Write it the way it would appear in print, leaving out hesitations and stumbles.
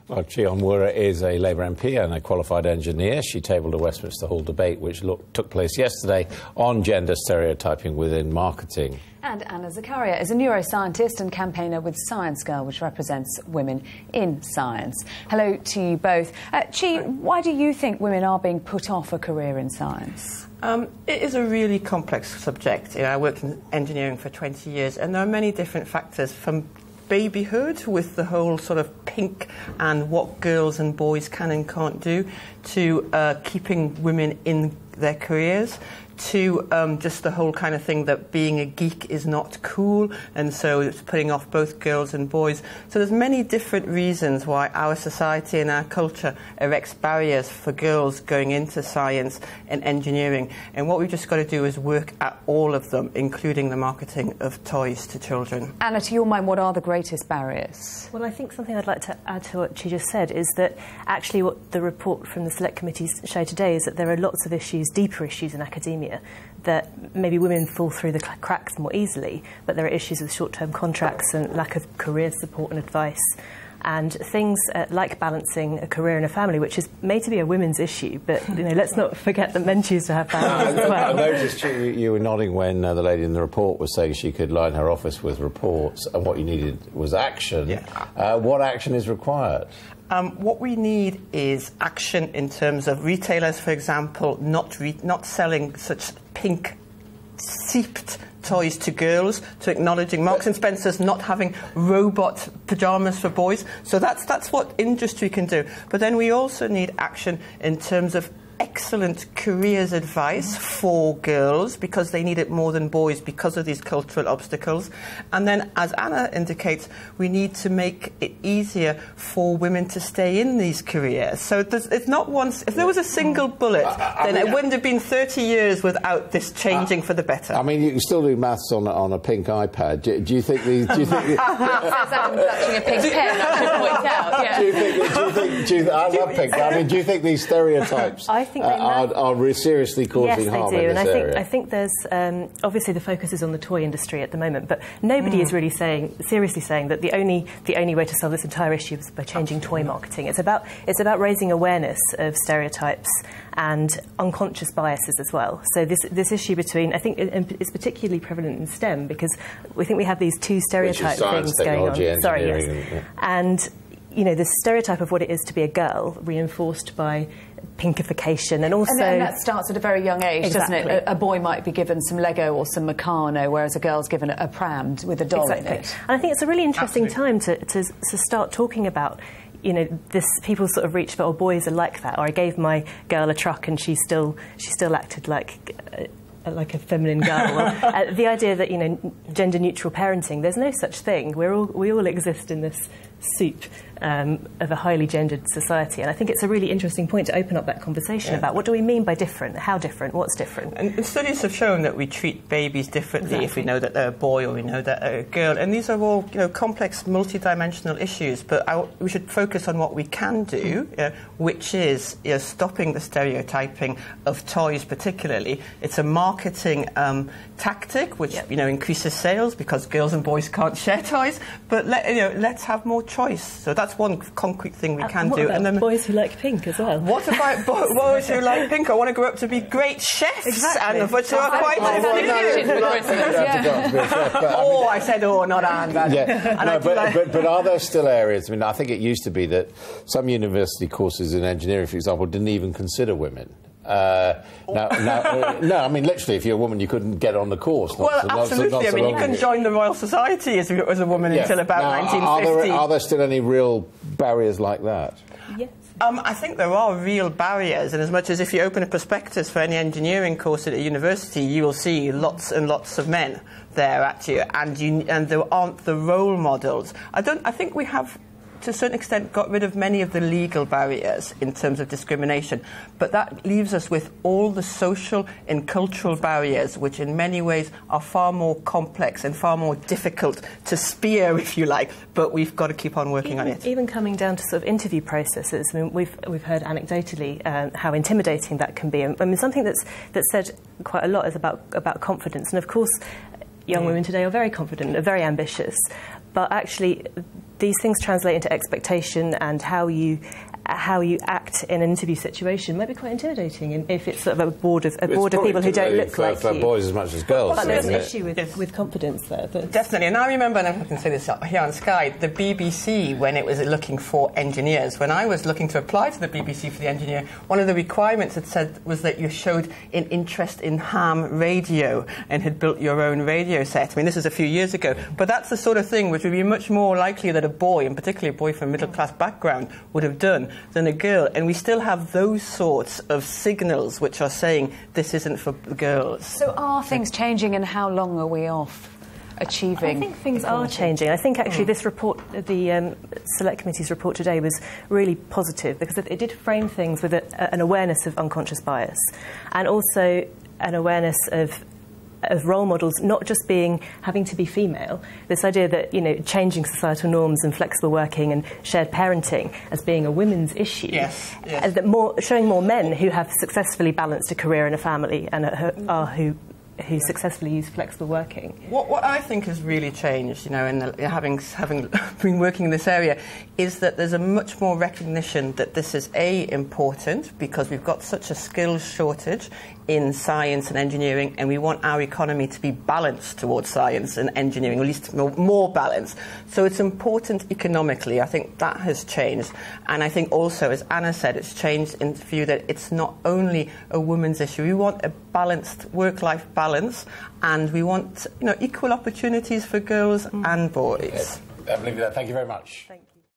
Well, Chi Onwurah is a Labour MP and a qualified engineer. She tabled a Westminster Hall debate which took place yesterday on gender stereotyping within marketing. And Anna Zakaria is a neuroscientist and campaigner with Science Girl, which represents women in science. Hello to you both. Chi, why do you think women are being put off a career in science? It is a really complex subject. I worked in engineering for 20 years, and there are many different factors, from babyhood, with the whole sort of pink and what girls and boys can and can't do, to keeping women in their careers, to just the whole kind of thing that being a geek is not cool, and so it's putting off both girls and boys. So there's many different reasons why our society and our culture erects barriers for girls going into science and engineering, and what we've just got to do is work at all of them, including the marketing of toys to children. Anna, to your mind, what are the greatest barriers? Well, I think something I'd like to add to what she just said is that actually what the report from the Select Committees show today is that there are lots of issues, deeper issues in academia, that maybe women fall through the cracks more easily, but there are issues with short-term contracts and lack of career support and advice, and things like balancing a career and a family, which is made to be a women's issue, but let's not forget that men choose to have families as well. I noticed you were nodding when the lady in the report was saying she could line her office with reports, and what you needed was action. Yeah. What action is required? What we need is action in terms of retailers, for example, not selling such pink, seeped toys to girls, to acknowledging Marks and Spencer's not having robot pyjamas for boys. So that's what industry can do. But then we also need action in terms of excellent careers advice for girls, because they need it more than boys because of these cultural obstacles. And then, as Anna indicates, we need to make it easier for women to stay in these careers. So it's not once. If there was a single bullet, then it wouldn't have been 30 years without this changing for the better. I mean, you can still do maths on a pink iPad. Do you think these? Do you think? Adam's touching a pink pen, I should point out. Yeah. I love pink. I mean, do you think these stereotypes I think are seriously causing harm in this area? I think there's obviously the focus is on the toy industry at the moment, but nobody is really seriously saying that the only way to solve this entire issue is by changing toy marketing. It's about raising awareness of stereotypes and unconscious biases as well. So this issue between, I think it's particularly prevalent in STEM, because we think we have these two stereotype things going on. Sorry, yes. Yeah. And the stereotype of what it is to be a girl, reinforced by pinkification, and also... And that starts at a very young age, doesn't it? A boy might be given some Lego or some Meccano, whereas a girl's given a pram with a doll in it. And I think it's a really interesting time to start talking about, people sort of reach for, boys are like that, or I gave my girl a truck and she still acted like a feminine girl. Well, the idea that gender-neutral parenting, there's no such thing. We all exist in this soup of a highly gendered society, and I think it's a really interesting point to open up that conversation about what do we mean by different, how different, what's different. And studies have shown that we treat babies differently if we know that they're a boy or we know that they're a girl, and these are all complex, multi-dimensional issues. But we should focus on what we can do, which is stopping the stereotyping of toys, particularly. It's a marketing tactic which increases sales because girls and boys can't share toys. But let's have more choice. So that's one concrete thing we can do. And then boys who like pink as well. What about boys who like pink? I want to grow up to be great chefs, exactly. And which are quite Oh, I said not Anne. But are there still areas? I mean, I think it used to be that some university courses in engineering, for example, didn't even consider women. No, I mean, literally, if you're a woman, you couldn't get on the course. Absolutely. I mean, you couldn't join the Royal Society as a woman until about 1950. Are there still any real barriers like that? Yes. I think there are real barriers, and as much as if you open a prospectus for any engineering course at a university, you will see lots and lots of men there at you, and there aren't the role models. I think we have, to a certain extent, got rid of many of the legal barriers in terms of discrimination, but that leaves us with all the social and cultural barriers, which in many ways are far more complex and far more difficult to spear, if you like, but we've got to keep on working on it. Even coming down to sort of interview processes, I mean, we've heard anecdotally how intimidating that can be. I mean, something that's said quite a lot is about confidence, and of course young women today are very confident, are very ambitious, but actually these things translate into expectation, and how you act in an interview situation might be quite intimidating, and if it's sort of a board of people who don't look like you. For boys as much as girls. But there's an issue with confidence there. Definitely. And I remember, and I can say this here on Sky, the BBC, when it was looking for engineers, when I was looking to apply to the BBC for the engineer, one of the requirements it said was that you showed an interest in ham radio and had built your own radio set. I mean, this is a few years ago, but that's the sort of thing which would be much more likely that a boy, and particularly a boy from a middle-class background, would have done than a girl. And we still have those sorts of signals which are saying this isn't for girls. So are things changing, and how long are we off achieving? I think things are changing. I think actually this report, the Select Committee's report today, was really positive, because it did frame things with an awareness of unconscious bias, and also an awareness of role models not just having to be female. This idea that, you know, changing societal norms and flexible working and shared parenting as being a women's issue. Yes. And that showing more men who have successfully balanced a career and a family, and who successfully use flexible working. What I think has really changed, you know, in having been working in this area, is that there's a much more recognition that this is important, because we've got such a skills shortage in science and engineering, and we want our economy to be balanced towards science and engineering, at least more balanced. So it's important economically. I think that has changed. And I think also, as Anna said, it's changed in the view that it's not only a women's issue. We want a balanced work-life balance, and we want, you know, equal opportunities for girls and boys. I believe that. Thank you very much. Thank you.